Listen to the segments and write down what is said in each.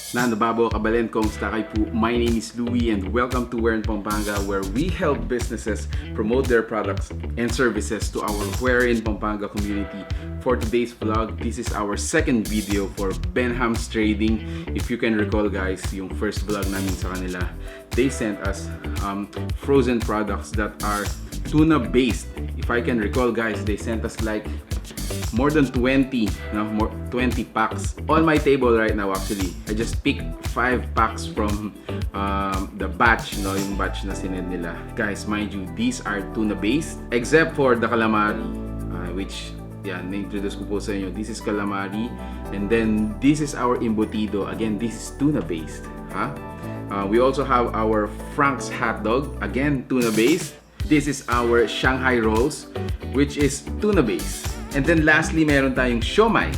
Nanababo kabalen kong stakay po. My name is Louie and welcome to Wherein Pampanga, where we help businesses promote their products and services to our Wherein Pampanga community. For today's vlog, this is our second video for Benham's Trading. If you can recall guys, yung first vlog namin sa kanila, they sent us frozen products that are tuna based. If I can recall guys, they sent us like more than 20 packs on my table right now. Actually, I just picked 5 packs from the batch, yung batch na sinend nila. Guys, mind you, these are tuna based except for the calamari, which na-introduce ko po sa inyo. This is calamari, and then this is our embutido. Again, this is tuna based. We also have our Frank's hotdog, again tuna based. This is our Shanghai rolls, which is tuna based. And then lastly, meron tayong siomai,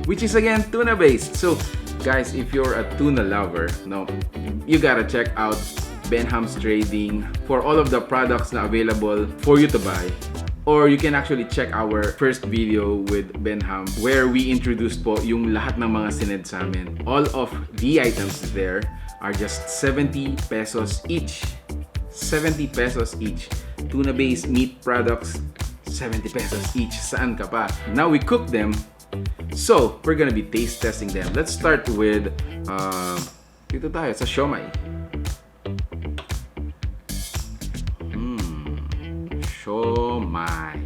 which is again tuna based. So guys, if you're a tuna lover, you gotta check out Benham's Trading for all of the products na available for you to buy. Or you can actually check our first video with Benham where we introduced po yung lahat ng mga sined sa amin. All of the items there are just 70 pesos each. 70 pesos each. Tuna-based meat products, 70 pesos each. Saan ka pa? Now we cook them. So, we're gonna be taste testing them. Let's start with dito tayo sa siomai. Siomai.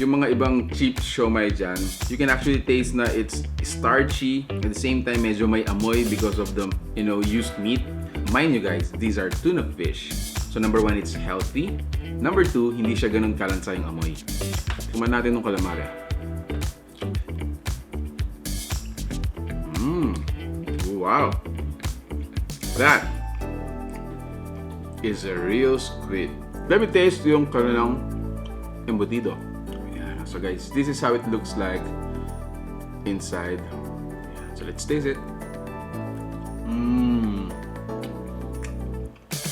Yung mga ibang cheap siomai dyan, you can actually taste na it's starchy. At the same time, medyo may amoy because of the, used meat. Mind you guys, these are tuna fish. So number 1, it's healthy. Number 2, hindi siya ganun kalansa yung amoy. Kumain natin ng calamari. Wow! That is a real squid. Let me taste yung kanilang embutido. Yeah. So guys, this is how it looks like inside. So let's taste it.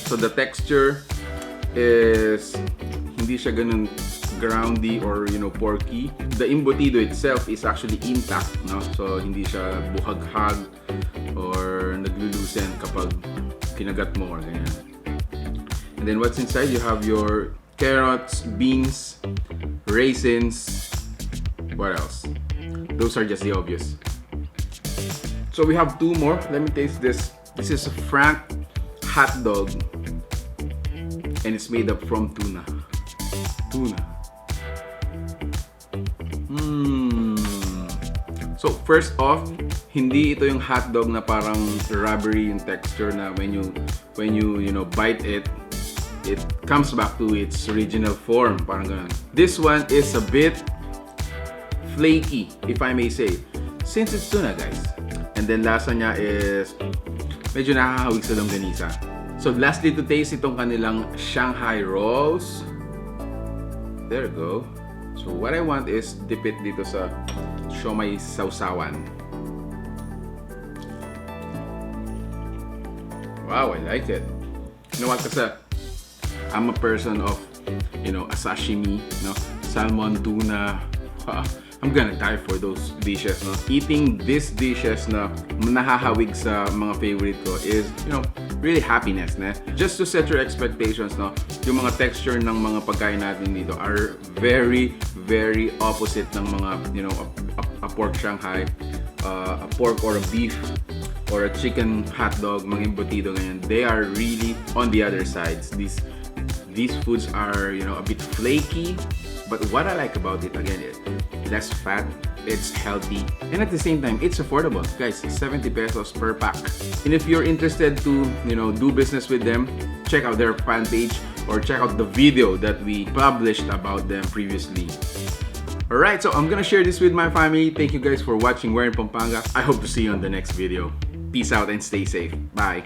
So the texture is hindi siya ganun groundy or porky. The embutido itself is actually intact, so hindi siya buhaghag or naglulusen kapag kinagat mo or ganyan. And then what's inside, you have your carrots, beans, raisins. What else? Those are just the obvious. So we have 2 more. Let me taste this. This is a Frank hotdog, and it's made up from tuna. So first off, hindi ito yung hotdog na parang rubbery yung texture na when you bite it, it comes back to its original form, parang ganun. This one is a bit flaky, if I may say, since it's tuna guys. And then lasa niya is medyo nakakahawig sa Longganisa. So lastly to taste itong kanilang Shanghai rolls. There you go. So what I want is dip it dito sa siomai sausawan. Wow, I like it. You know what? Kasi I'm a person of, a sashimi, salmon, tuna. I'm gonna die for those dishes, Eating these dishes na nahahawig sa mga favorite ko is, really happiness, Just to set your expectations, yung mga texture ng mga pagkain natin dito are very, very opposite ng mga, a pork Shanghai, a pork or a beef, or a chicken hotdog, mga embutido, ganyan. They are really on the other sides. These foods are, a bit flaky, but what I like about it, again, is less fat, it's healthy, and at the same time, it's affordable. Guys, 70 pesos per pack. And if you're interested to, do business with them, check out their fan page or check out the video that we published about them previously. Alright, so I'm gonna share this with my family. Thank you guys for watching Wherein Pampanga. I hope to see you on the next video. Peace out and stay safe. Bye.